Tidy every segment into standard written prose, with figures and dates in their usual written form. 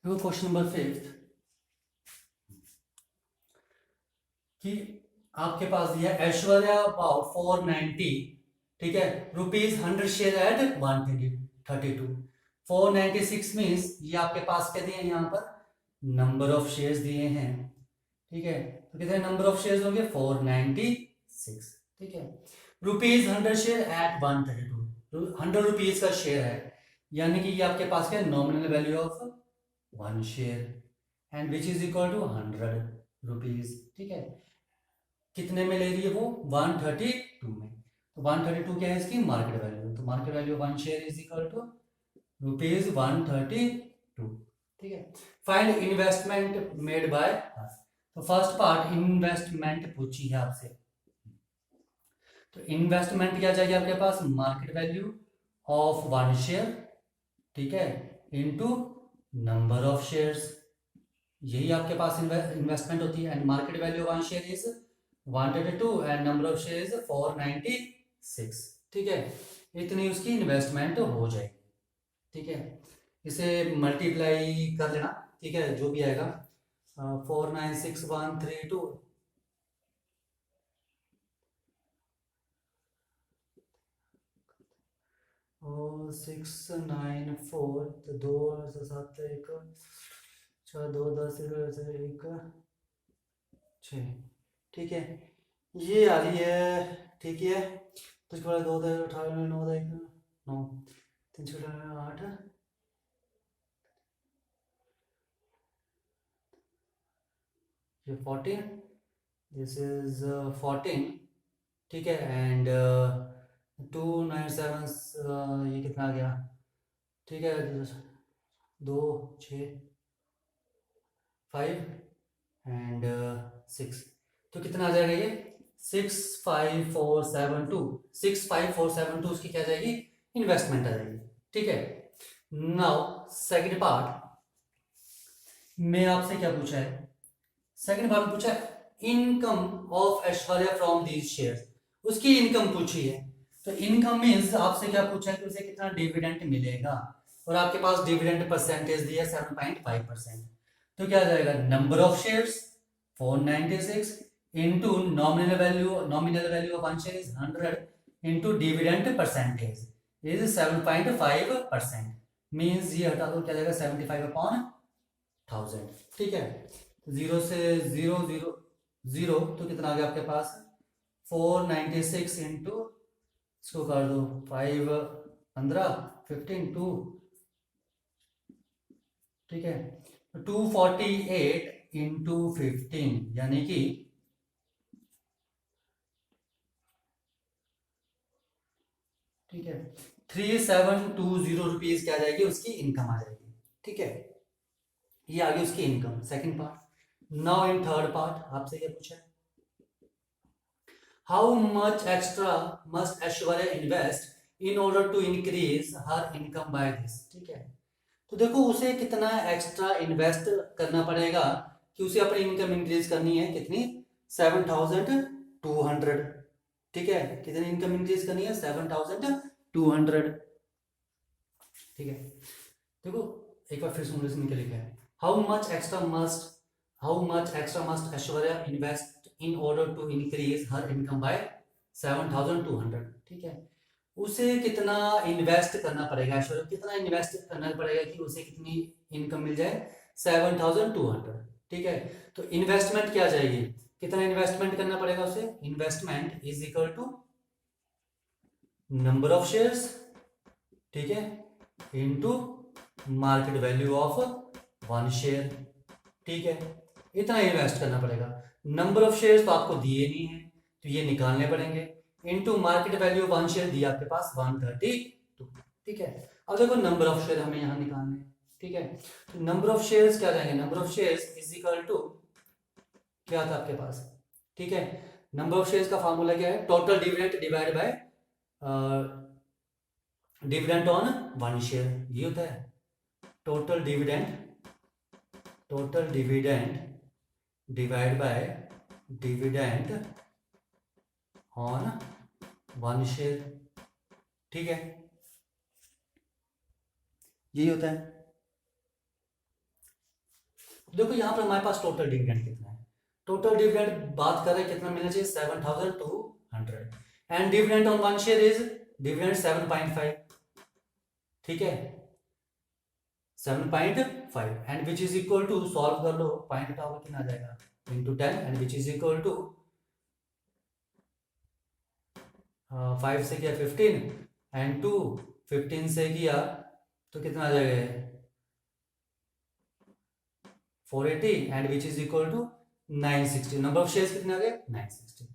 देखो question number 5 कि आपके पास दिया ऐश्वर्या अबाउट 490, ठीक है, ₹100 शेयर एट 132 496 मीन्स ये आपके पास क्या दिए हैं यहाँ पर नंबर ऑफ शेयर्स दिए हैं, ठीक है। तो कितने नंबर ऑफ शेयर्स होंगे 496, ठीक है। ₹100 शेयर एट 132 ₹100 का शेयर है, यानी कि ये आपके पास क्या nominal value of 1 share and which is equal to ₹100, ठीक है। कितने में ले रही है वो 132 में, तो 132 क्या है इसकी मार्केट वैल्यू, तो market value 1 share is equal to ₹132, ठीक है। Find investment made by us, तो फर्स्ट पार्ट इन्वेस्टमेंट पूछी है आपसे, तो इन्वेस्टमेंट क्या चाहिए आपके पास मार्केट वैल्यू ऑफ 1 शेयर, ठीक है, इनटू नंबर ऑफ शेयर्स, यही आपके पास इन्वेस्टमेंट होती है। And market value 1 share is 132 and number of share is 496, ठीक है। इतनी उसकी इन्वेस्टमेंट हो जाएगी, ठीक है। इसे मल्टीप्लाई कर लेना, ठीक है, जो भी आएगा 496132 और 694, तो 2 से 7 1 6 2 10 1 6, ठीक है, ये आ रही है, ठीक है। तो इसके बाद 2 18 9 1 9 3 6 8 ये 14, दिस इज 14, ठीक है। एंड 297 ये कितना आ गया, ठीक है, 2 6 5 एंड 6, तो कितना आ जाएगा ये 65472 उसकी क्या जाएगी इन्वेस्टमेंट आ जाएगी, ठीक है। नाउ सेकंड पार्ट में आपसे क्या पूछा है, सेकंड पार्ट में पूछा है income of Aishwarya from these shares, उसकी इनकम पूछी है। तो इनकम मीन्स आपसे क्या पूछा है कि उसे कितना डिविडेंड मिलेगा, और आपके पास डिविडेंड परसेंटेज दिया 7.5%, तो क्या आ जाएगा number of shares 496 into nominal value of 1 share is 100 into dividend percentage is 7.5%, means ये हटा दो क्या जाएगा 75/1000, ठीक है। तो 0 से 0 0 0, तो कितना आ गया आपके पास 496 इंटू इसको कर दो 5 15 15 2, ठीक है, 248 इंटू 15 यानी कि, ठीक है, ₹3720 क्या आ जाएगी उसकी इनकम आ जाएगी, ठीक है। ये आ गई उसकी income second part. Now in third part आपसे क्या पूछा है how much extra must Aishwarya invest in order to increase her income by this, ठीक है। तो देखो उसे कितना एक्स्ट्रा इन्वेस्ट करना पड़ेगा कि उसे अपनी इनकम इंक्रीज करनी है, कितनी 7200, ठीक है, कितनी इनकम इंक्रीज करनी है 7200, ठीक है। देखो एक बार फिर से लिख के लिखा है how much extra must Aishwarya invest in order to increase her income by 7200, ठीक है। उसे कितना इन्वेस्ट करना पड़ेगा, ऐश्वर्या कितना इन्वेस्ट करना पड़ेगा कि उसे कितनी इनकम मिल जाए 7200, ठीक है। तो इन्वेस्टमेंट क्या चाहिए, कितना इन्वेस्टमेंट करना पड़ेगा उसे, investment is equal to number of shares, ठीक है, into market value of 1 share, ठीक है। इतना इन्वेस्ट करना पड़ेगा, नंबर ऑफ शेयर्स तो आपको दिए नहीं है तो ये निकालने पड़ेंगे, इनटू मार्केट वैल्यू 1 शेयर दिया आपके पास 132, ठीक है। अब देखो नंबर ऑफ शेयर हमें यहाँ निकालने, ठीक है। तो नंबर ऑफ शेयर्स क्या जाएंगे, number of shares is equal to क्या था आपके पास, ठीक है। नंबर ऑफ शेयर्स का फॉर्मूला क्या है, total dividend divide by dividend on 1 share, ये होता है total dividend divide by dividend on 1 share, ठीक है, यही होता है। देखो यहाँ पर हमारे पास टोटल डिविडेंड कितना है, टोटल डिविडेंड बात कर रहे हैं कितना मिलना चाहिए 7200 and dividend on one share is dividend 7.5, ठीक है 7.5 and which is equal to, solve कर लो, पॉइंट हटाओगे कितना आ जाएगा into 10 and which is equal to 5 से किया 15 एंड 2 15 से किया तो कितना आ जाएगा 480 and which is equal to 960, number of shares कितने आ गए 960,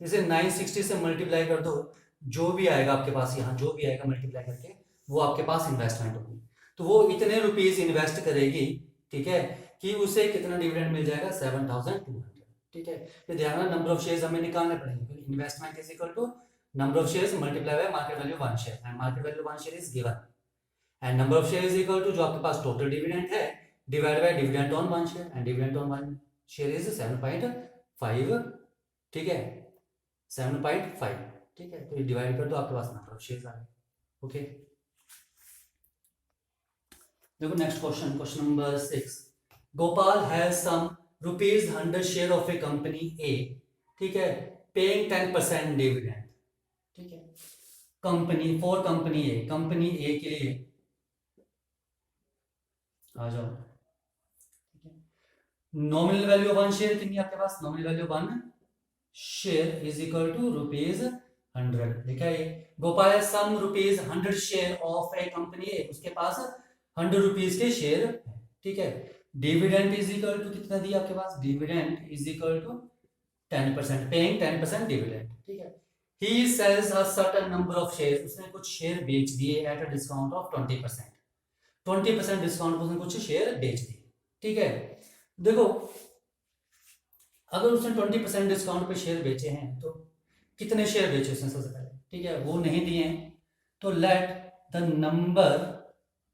इसे 960 से मल्टीप्लाई कर दो, जो भी आएगा आपके पास यहाँ जो भी आएगा मल्टीप्लाई करके वो आपके पास इन्वेस्टमेंट होगी, तो वो इतने रुपीज इन्वेस्ट करेगी, ठीक है, कि उसे कितना डिविडेंड मिल जाएगा 7200, ठीक है। तो ध्यान रखना नंबर ऑफ शेयर्स हमें निकालने पड़ेंगे, investment is equal to number of shares multiply by market value one share and market value one share is given and number of share is equal to जो आपके पास टोटल डिविडेंड है divide by dividend on one share and dividend on one share is 7.5, ठीक है 7.5, ठीक है, तो ये डिवाइड कर दो आपके पास नंबर ऑफ शेयर्स आ गए, ओके। देखो next question, question number 6, Gopal has some ₹100 share of a company A, ठीक है, पेइंग 10% डिविडेंड, ठीक है, कंपनी फॉर कंपनी ए के लिए आ जाओ, नॉमिनल वैल्यू वन शेयर कितनी आपके पास, nominal value one share is equal to ₹100, देखा ये गोपाल है some ₹100 share of a company A, उसके पास 100 रुपीज के शेयर है, ठीक है, डिविडेंड इज इक्वल टू कितना दिया आपके पास, dividend is equal to 10%, paying 10% dividend, ठीक है, he sells a certain number of share, उसने कुछ शेयर बेच दिए at a discount of 20%, 20% discount पर उसने कुछ शेयर बेच दिए, ठीक है। देखो अगर उसने 20% डिस्काउंट पे शेयर बेचे हैं तो कितने शेयर बेचे उसने सबसे पहले, ठीक है, वो नहीं दिए हैं, तो let the number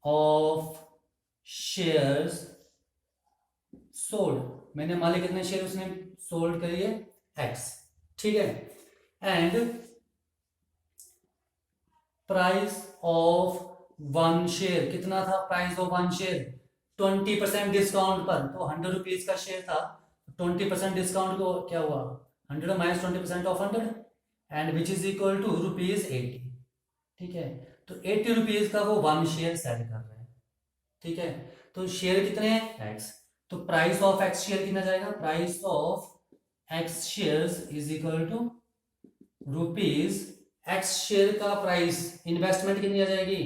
of shares sold, मैंने मान लिया कितने शेयर उसने सोल्ड करिए एक्स, ठीक है, and price of one share कितना था, price of one share 20% discount पर, तो 100 रुपीज का शेयर था, 20% डिस्काउंट को क्या हुआ 100 minus 20% of 100 and which is equal to ₹80, ठीक है, तो 80 रुपीज का वो वन शेयर सेल कर रहे हैं, ठीक है, तो शेयर कितने हैं एक्स, तो प्राइस ऑफ एक्स शेयर कितना जाएगा, price of x shares is equal to rupees x share का प्राइस, इन्वेस्टमेंट कितनी आ जाएगी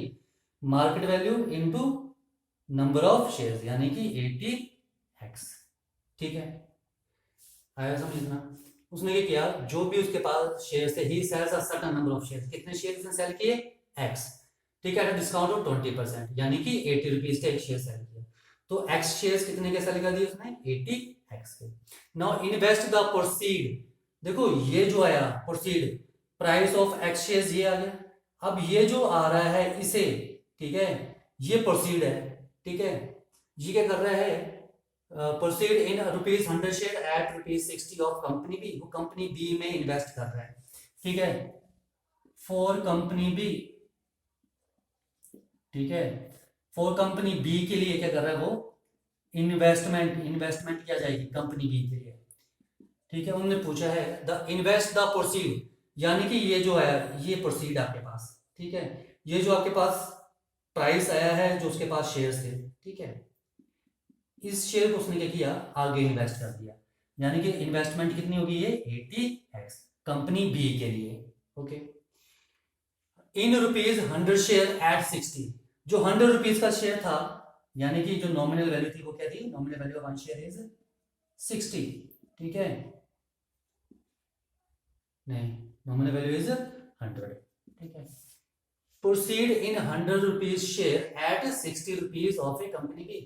market value into number of shares यानी कि 80x, ठीक है, आया समझना। उसने क्या किया, जो भी उसके पास शेयर थे, he sells a certain number of shares, कितने शेयर उसने सेल किए x, ठीक है, एट डिस्काउंट ऑफ 20% यानी कि 80 रुपीज का एक शेयर सेल किया, तो x शेयर्स कितने के सेल कर दिए उसने 80x के। नाउ इन्वेस्ट द प्रोसीड, देखो ये जो आया proceed, price of x shares ये आ गया, अब ये जो आ रहा है इसे, ठीक है, ये प्रोसीड है, ठीक है, ये क्या कर रहा है proceed in ₹100 share at ₹60 of company B, वो कंपनी बी में इन्वेस्ट कर रहा है, ठीक है, फॉर कंपनी बी, ठीक है, फॉर कंपनी बी के लिए क्या कर रहा है वो इन्वेस्टमेंट किया जाएगी कंपनी बी के लिए, ठीक है, उन्होंने पूछा है द इन्वेस्ट द प्रोसीड, यानी कि ये जो है ये प्रोसीड आपके पास, ठीक है, ये जो आपके पास प्राइस आया है जो उसके पास शेयर्स थे, ठीक है, इस शेयर को उसने क्या किया आगे इन्वेस्ट कर दिया, यानी कि इन्वेस्टमेंट कितनी होगी ये 80x कंपनी बी के लिए, ओके, इन ₹100 शेयर एट 60, जो 100 रुपीज का शेयर था, यानी कि जो नॉमिनल वैल्यू थी वो क्या थी, nominal value of one share is 60, ठीक है, नहीं नॉमिनल वैल्यू इज 100, ठीक है, proceed in 100 rupees share at 60 rupees of a company B,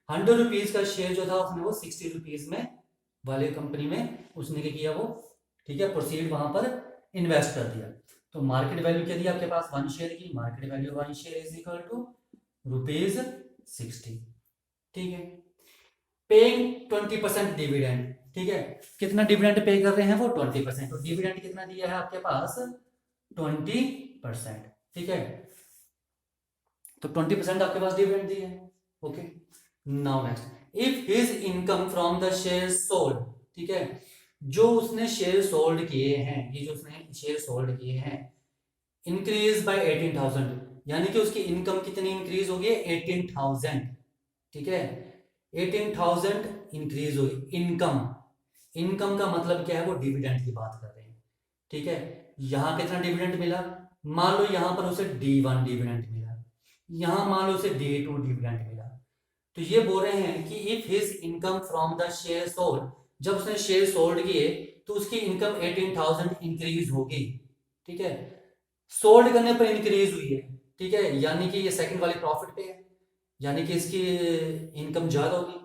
100 rupees का शेयर जो था उसने वो 60 रुपीज में वाले कंपनी में उसने क्या किया वो, ठीक है, प्रोसीड वहां पर इन्वेस्ट कर दिया, तो मार्केट वैल्यू क्या दी आपके पास वन शेयर की, market value one share is equal to ₹60, ठीक है, पेइंग 20% डिविडेंड, ठीक है, कितना डिविडेंड पे कर रहे हैं वो 20%, तो डिविडेंड कितना दिया है आपके पास 20%, ठीक है, तो 20% आपके पास डिविडेंड दिया है, okay. Now next, if his income from the share sold, ठीक है, जो उसने शेयर सोल्ड किए हैं, ये जो उसने शेयर सोल्ड किए हैं, इंक्रीज बाय 18,000, यानी कि उसकी इनकम कितनी इंक्रीज होगी? 18,000, ठीक है, 18,000 इंक्रीज होगी इनकम। इनकम का मतलब क्या है? वो डिविडेंड की बात कर रहे हैं, ठीक है। यहां कितना डिविडेंड मिला? मान लो यहां पर उसे D1 डिविडेंड मिला, यहां मान लो उसे D2 डिविडेंड मिला। तो ये बोल रहे हैं कि if his income from the share sold, जब उसने शेयर सोल्ड किए तो उसकी इनकम 18,000 इंक्रीज होगी, ठीक है, सोल्ड करने पर इंक्रीज हुई है, ठीक है, यानी कि ये सेकंड वाली प्रॉफिट पे है, यानी कि इसकी इनकम ज्यादा होगी।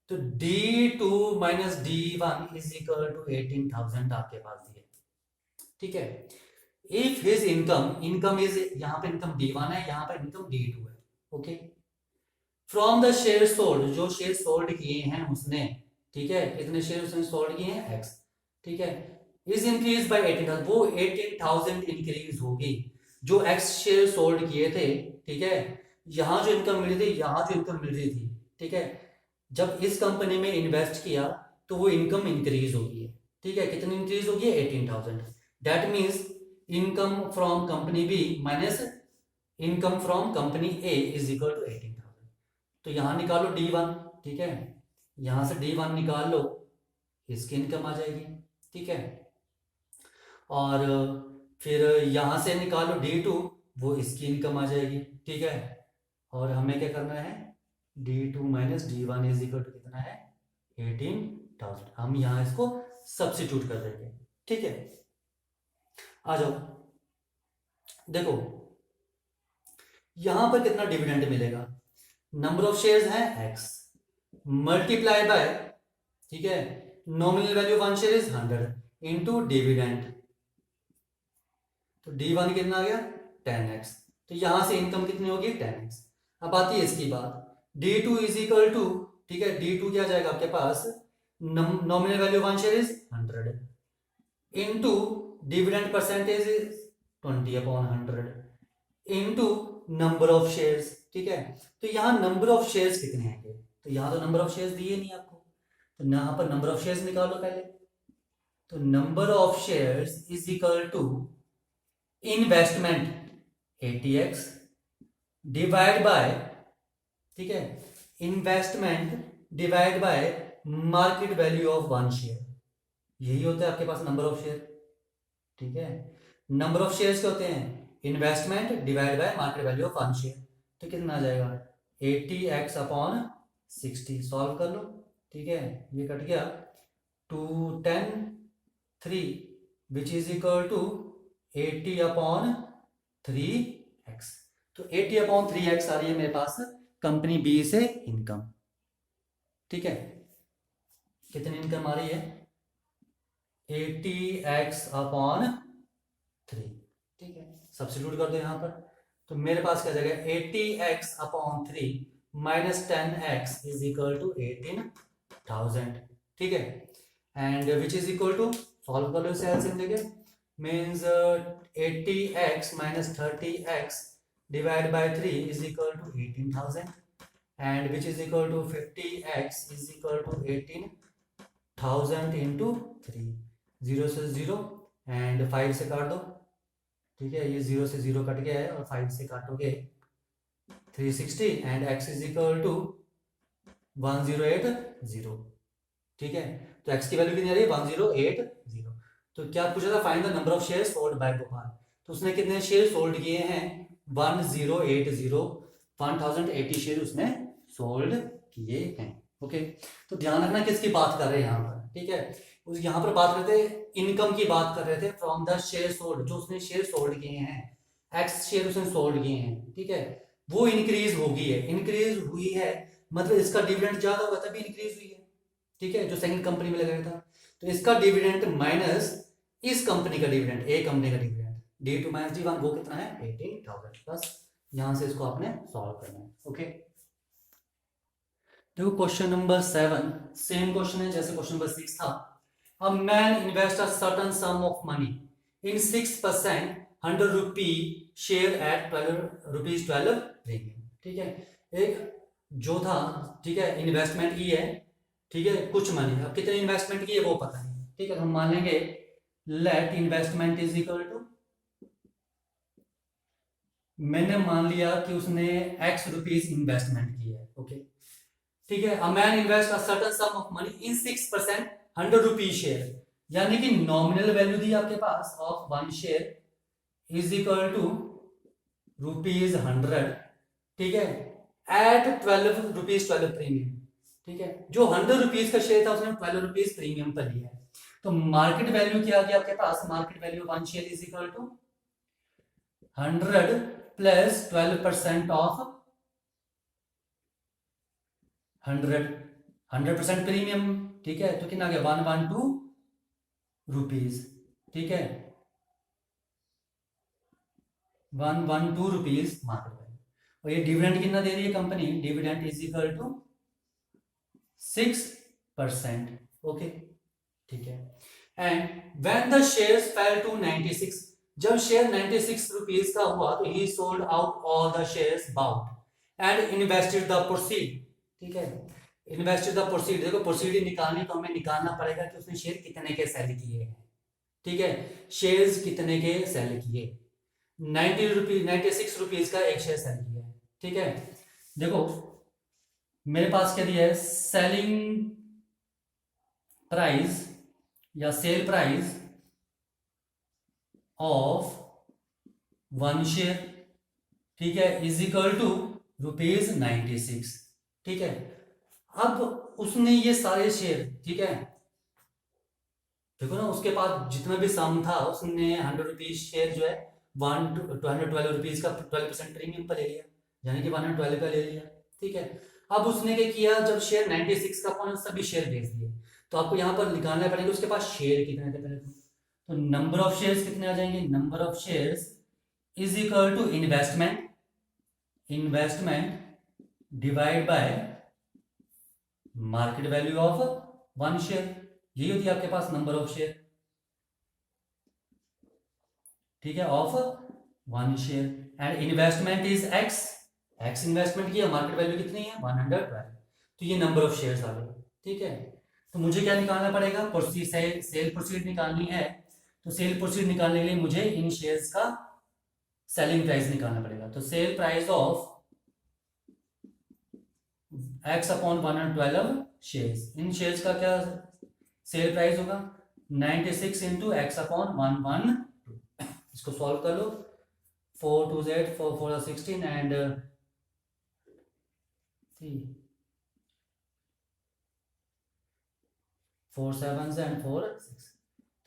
तो D2 minus D1 is equal to 18,000 आपके पास दिए, ठीक है। इफ हिज इनकम इज, यहाँ पे इनकम D1 है, यहाँ पे इनकम D2 है, okay. From the share sold, जो शेयर सोल्ड किए हैं उसने, ठीक है, कितने शेयर उसने सोल्ड किए हैं? X, ठीक है, इज इंक्रीज बाय 18,000, वो 18,000 इंक्रीज होगी जो X शेयर सोल्ड किए थे, ठीक है। यहां जो इनकम मिली थी, यहां जो इनकम मिल रही थी, ठीक है, जब इस कंपनी में इन्वेस्ट किया तो वो इनकम इंक्रीज होगी है, ठीक है, कितनी इंक्रीज होगी? 18,000। That means income from company B minus income from company A is equal to 18,000। तो यहां निकालो D1, ठीक है, यहां से D1 निकाल लो, इसकी इनकम आ जाएगी, ठीक है, और फिर यहां से निकालो D2, वो इसकी इनकम आ जाएगी, ठीक है, और हमें क्या करना है? D2 minus D1 is equal to कितना है? 18,000। हम यहां इसको सब्सिट्यूट कर देंगे, ठीक है। आ जाओ, देखो यहां पर कितना डिविडेंड मिलेगा? नंबर ऑफ शेयर्स है X मल्टीप्लाई बाय, ठीक है, nominal value one share is 100 into dividend, तो D1 कितना आ गया? 10x। तो यहां से इनकम कितनी होगी? 10x। अब आती है इसकी बात, D2 इज इक्वल टू, ठीक है, D2 क्या जाएगा आपके पास? Nominal value one share is 100 into dividend percentage is 20/100 into number of shares, ठीक है। तो यहाँ नंबर ऑफ शेयर्स कितने हैं? तो यहाँ तो नंबर ऑफ शेयर्स दिए नहीं आपको, तो यहाँ पर नंबर ऑफ शेयर्स निकालो पहले। तो number of shares is equal to investment 80x divide by, ठीक है, investment divide by market value of one share, यही होता है आपके पास नंबर ऑफ शेयर, ठीक है। नंबर ऑफ शेयर्स क्या होते हैं? Investment divide by market value of one share, तो कितना आ जाएगा? 80x/60, सॉल्व कर लो, ठीक है, ये कट गया 210 3 विच इज इक्वल टू 80/3x। तो 80/3x आ रही है मेरे पास कंपनी बी से इनकम, ठीक है, कितनी इनकम आ रही है? 80x/3, ठीक है, सब्सिट्यूट कर दो यहां पर, तो मेरे पास क्या जाएगा? 80x/3 minus 10x is equal to 18,000, ठीक है, and which is equal to, solve कर लो इसे एलसीएम लेके, means 80x minus 30x divide by 3 is equal to 18,000 and which is equal to 50x is equal to 18,000 into 3, 0 से 0 and 5 से काट दो, ठीक है, ये 0 से 0 कट गया है और 5 से काटोगे 360 and x is equal to 1080, ठीक है, तो x की वैल्यू कितनी आ रही है? 1080। तो क्या पूछा था? Find the number of share sold by Gopal, तो उसने कितने शेयर सोल्ड किए हैं? 1080 शेयर उसने सोल्ड किए हैं, ओके। तो ध्यान रखना किसकी बात कर रहे हैं यहाँ पर, ठीक है, उस यहाँ पर बात करते इनकम की बात कर रहे थे फ्रॉम द शेयर सोल्ड, जो उसने शेयर सोल्ड किए हैं, एक्स शेयर उसने सोल्ड किए हैं, ठीक है, वो इंक्रीज होगी है, इंक्रीज हुई है, मतलब इसका डिविडेंड ज्यादा हुआ तभी इंक्रीज हुई है, ठीक है, जो सेकंड कंपनी में लगाया था। तो इसका डिविडेंड माइनस इस कंपनी का डिविडेंड, ए कंपनी का डिविडेंड, D2 माइनस D1, वो कितना है? 18,000। बस यहां से इसको आपने सॉल्व करना है, ओके। देखो क्वेश्चन नंबर 7 सेम क्वेश्चन है जैसे क्वेश्चन नंबर 6 था। A man invests a certain sum of money in 6% 100 rupee share at 12 rupees 12 premium, ठीक है, एक जो था, ठीक है, इन्वेस्टमेंट की है, ठीक है, कुछ मनी, अब कितने इन्वेस्टमेंट की है वो पता नहीं, ठीक है, तो हम मान लेंगे let investment is equal to, मैंने मान लिया कि उसने एक्स रुपीज इन्वेस्टमेंट की है, ओके, ठीक है, a man invest a certain sum of money in 6% 100 rupees share, यानी कि नॉमिनल वैल्यू दी आपके पास of one share is equal to ₹100, ठीक है, एट 12 रुपीज 12 प्रीमियम, ठीक है, जो 100 रुपीज का शेयर था उसने 12 रुपीज प्रीमियम पर लिया है, तो मार्केट वैल्यू क्या आ गया आपके पास, market value one share is equal to 100 plus 12% of 100, 100% premium, ठीक है, तो कितना आ गया 112 रुपीज, ठीक है, 112 रुपीज मार्केट वैल्यू, और ये डिविडेंड कितना दे रही है company, dividend is equal to 6%, okay, ठीक है, and when the shares fell to 96, जब शेयर 96 रुपीज का हुआ तो he sold out all the shares bought and invested the proceed, ठीक है, इन्वेस्टेड द प्रोसीड, देखो प्रोसीड निकालनी तो हमें निकालना पड़ेगा कि उसने शेयर कितने के सेल किए हैं, ठीक है, शेयर्स कितने के सेल किए, 90 रुपीज 96 रुपीज का एक शेयर सेल किया है, ठीक है, देखो मेरे पास क्या दिया है, सेलिंग प्राइस या sale price of one share, ठीक है, इज इक्वल टू ₹96, ठीक है, अब उसने ये सारे शेयर, ठीक है, देखो ना उसके पास जितना भी सम था उसने 100 रुपीज शेयर जो है 112 रुपीज का 12% प्रीमियम पर ले लिया, यानी कि 112 का ले लिया, ठीक है, अब उसने क्या किया, जब शेयर 96 का पहुंचा सभी शेयर बेच दिए, तो आपको यहाँ पर निकालना पड़ेगा उसके पास शेयर कितने थे पहले, तो नंबर ऑफ शेयर्स कितने आ जाएंगे, number of shares is equal to investment, investment divide by market value of one share, यही होती है आपके पास नंबर ऑफ शेयर, ठीक है, of one share, and investment is x, x investment किया, मार्केट वैल्यू कितनी है 112, तो ये नंबर ऑफ शेयर्स आ गए, ठीक है, तो मुझे क्या निकालना पड़ेगा, प्रोसीड सेल प्रोसीड निकालनी है, तो सेल प्रोसीड निकालने के लिए मुझे इन शेयर्स का सेलिंग प्राइस निकालना पड़ेगा, तो sale price of x upon 112 shares, in shares का क्या सेल प्राइस होगा 96 इंटू एक्स अपॉन 112, इसको सॉल्व कर लो, 4 2 z 4 4 16 एंड 4 7 एंड 4 6,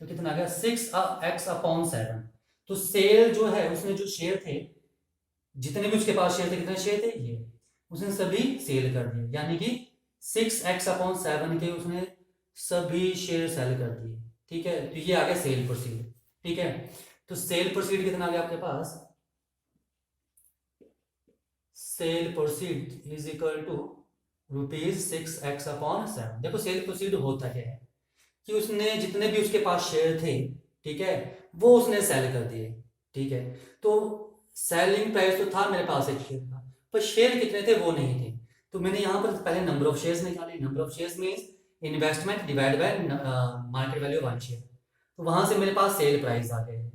तो कितना आ गया 6x अपॉन 7, तो सेल जो है उसने जो शेयर थे, जितने भी उसके पास शेयर थे, कितने शेयर थे ये, उसने सभी सेल कर दिए, यानी कि 6x अपॉन 7 के उसने सभी शेयर सेल कर दिए, ठीक है, तो ये आ गया सेल प्रोसीड, ठीक है, तो सेल प्रोसीड कितना आ गया आपके पास, sale proceed is equal to ₹6x upon 7, देखो सेल प्रोसीड होता क्या है कि उसने जितने भी उसके पास शेयर थे, ठीक है, वो उसने सेल कर दिए, ठीक है, तो सेलिंग प्राइस तो था मेरे पास एक शेयर का, पर शेयर कितने थे वो नहीं थे, तो मैंने यहाँ पर पहले नंबर ऑफ शेयर्स निकाले, number of shares means investment divide by market value one share, तो वहां से मेरे पास सेल प्राइस आ गए,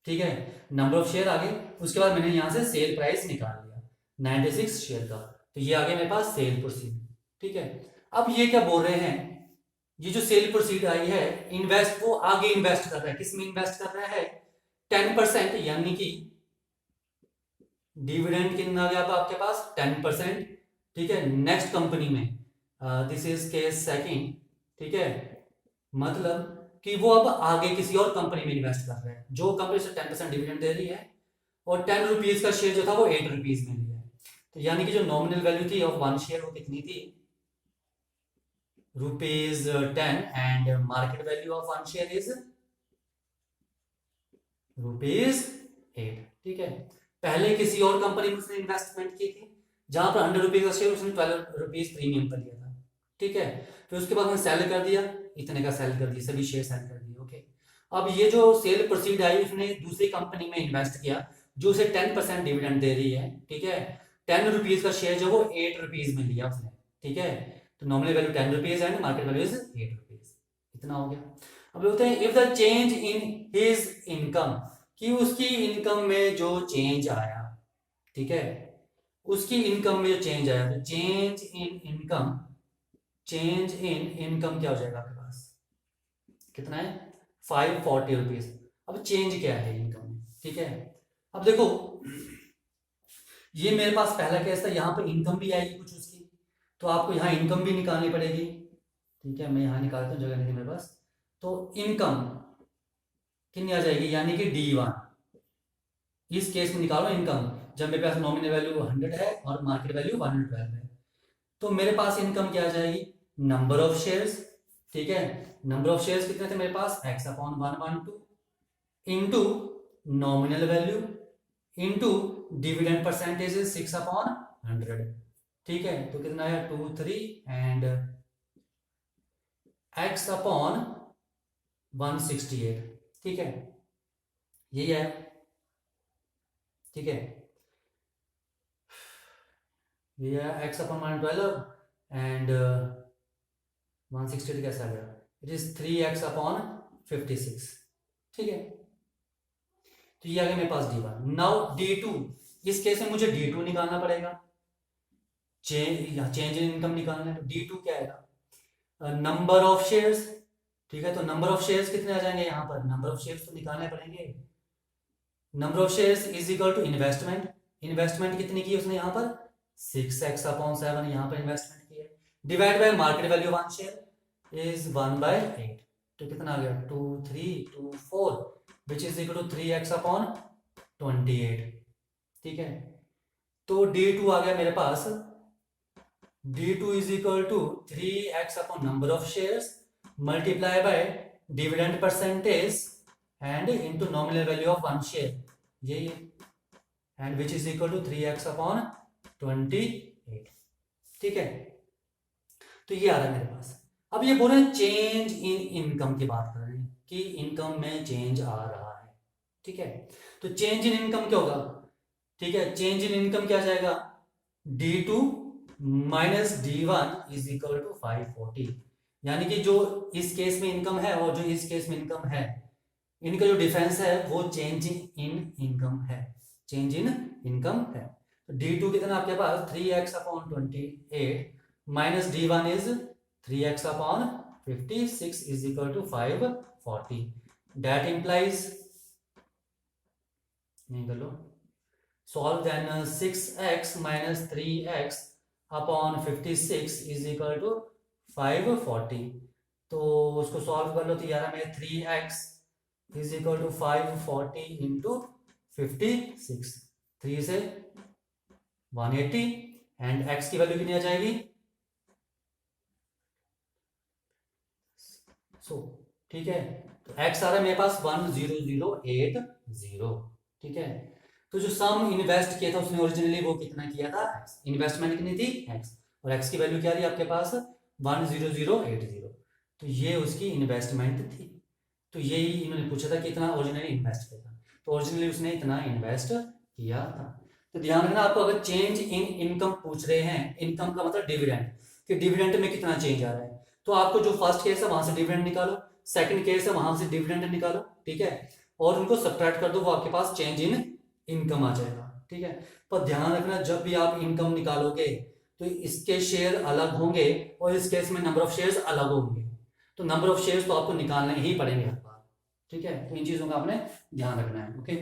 ठीक है, नंबर ऑफ शेयर आ गए, उसके बाद मैंने यहाँ से सेल प्राइस निकाल लिया 96 शेयर का, तो ये आ गया मेरे पास सेल प्रोसीड, ठीक है, अब ये क्या बोल रहे हैं, ये जो सेल प्रोसीड आई है, इन्वेस्ट वो आगे इन्वेस्ट कर रहा है, किस में इन्वेस्ट कर रहा है 10%, यानी कि डिविडेंड कितना आ गया आपके पास 10%, ठीक है, नेक्स्ट कंपनी में, दिस इज केस सेकंड, ठीक है, मतलब कि वो अब आगे किसी और कंपनी में इन्वेस्ट कर रहा है, जो कंपनी से 10% डिविडेंड दे रही है, और 10 रुपीज का शेयर जो था वो 8 रुपीज में लिया है, तो यानी कि जो नॉमिनल वैल्यू थी ऑफ वन शेयर वो कितनी थी ₹10, and market value of one share is ₹8, ठीक है, पहले किसी और कंपनी में उसने इन्वेस्टमेंट की थी, जहां पर 100 रुपीज का शेयर उसने 12 रुपीज प्रीमियम पर लिया था, ठीक है, फिर उसके बाद उसने सेल कर दिया, इतने का सेल कर दिया, सभी शेयर सेल कर दिए, ओके, अब ये जो सेल प्रोसीड आई उसने दूसरी कंपनी में इन्वेस्ट किया जो उसे 10% डिविडेंड दे रही है, ठीक है, ₹10 का शेयर जो वो ₹8 में लिया उसने, ठीक है। तो nominal value ₹10 and market value is ₹8। इतना हो गया। अब बोलते हैं if the change in his income, कि उसकी इनकम में जो चेंज आया, ठीक है, उसकी इनकम में जो चेंज आया, तो change in income, change in income क्या हो जाएगा आपके पास, कितना है ₹540। अब चेंज क्या है इनकम में, ठीक है। अब देखो ये मेरे पास पहला केस था, यहाँ पे इनकम भी आएगी कुछ उसकी, तो आपको यहाँ इनकम भी निकालनी पड़ेगी, ठीक है। मैं यहाँ निकालता हूँ, जगह नहीं थी मेरे पास। तो इनकम कितनी आ जाएगी, यानी कि D1, इस केस में निकालो इनकम, जब मेरे पास नॉमिनल वैल्यू 100 है और मार्केट वैल्यू 112 है, तो मेरे पास इनकम क्या आ जाएगी, नंबर ऑफ शेयर्स, ठीक है। नंबर ऑफ शेयर्स कितने थे मेरे पास, x/112 into nominal value into dividend percentage 6/100, ठीक है। तो कितना है 2 3 एंड x/168, ठीक है, यही है, ठीक है। ये है x/112 एंड 168 कैसा आ गया, इट इज 3x/56, ठीक है। तो ये आ गया मेरे पास D1। नाउ D2, इस केस में मुझे D2 निकालना पड़ेगा, चेंज इन इनकम निकालना है। तो D2 क्या आएगा, नंबर ऑफ शेयर्स, ठीक है। तो नंबर ऑफ शेयर्स कितने आ जाएंगे यहाँ पर, नंबर ऑफ शेयर्स तो निकालने पड़ेंगे। Number of shares is equal to investment, investment कितनी की उसने यहाँ पर 6x/7 यहाँ पर इन्वेस्टमेंट की है, divide by market value 1 share is 1/8, तो कितना आ गया 2 3 2 4 विच इज इक्वल टू 3x/28, ठीक है। तो D2 आ गया मेरे पास, D2 is equal to 3x upon number of shares multiply by dividend percentage and into nominal value of 1 share, यही है, and which is equal to 3x/28, ठीक है। तो ये आ रहा है मेरे पास। अब ये बोल रहे हैं चेंज इन इनकम की बात कर रहे हैं कि इनकम में चेंज आ रहा है, ठीक है। तो चेंज इन इनकम क्या होगा, ठीक है, चेंज इन इनकम क्या जाएगा, D2 minus D1 is equal to 540, यानी कि जो इस केस में इनकम है और जो इस केस में इनकम है, इनका जो डिफरेंस है वो चेंज इन इनकम है, चेंज इन इनकम है। तो D2 कितना आपके पास 3x/28 minus D1 is 3x/56 is equal to 540, that implies, नहीं कर लो solve, then 6x minus 3x/56 is equal to 540, तो उसको सॉल्व कर लो तो यार हमें 3x is equal to 540 into 56, 3 से 180 एंड x की वैल्यू कितनी आ जाएगी, ठीक है। तो x आ रहा है मेरे पास 10080, ठीक है। तो जो सम इन्वेस्ट किया था उसने ओरिजिनली वो कितना किया था, इन्वेस्टमेंट कितनी थी x, और x की वैल्यू क्या थी आपके पास 10080, तो ये उसकी इन्वेस्टमेंट थी। तो यही इन्होंने पूछा था कि इतना ओरिजिनली इन्वेस्ट किया था, तो ओरिजिनली उसने इतना इन्वेस्ट किया था। तो ध्यान रखना आपको, अगर चेंज इन इनकम पूछ रहे हैं, इनकम का मतलब डिविडेंड, कि डिविडेंड में कितना चेंज आ रहा है, तो आपको जो फर्स्ट केस है वहां से डिविडेंड निकालो, सेकंड केस है वहां से डिविडेंड निकालो, ठीक है, और उनको सब्ट्रैक्ट कर दो, वो आपके पास चेंज इन इनकम आ जाएगा, ठीक है। पर ध्यान रखना जब भी आप इनकम निकालोगे तो इसके शेयर अलग होंगे और इस केस में नंबर ऑफ शेयर्स अलग होंगे, तो नंबर ऑफ शेयर्स तो आपको निकालने ही पड़ेंगे हर बार, ठीक है। तो इन चीजों का आपने ध्यान रखना है, ओके।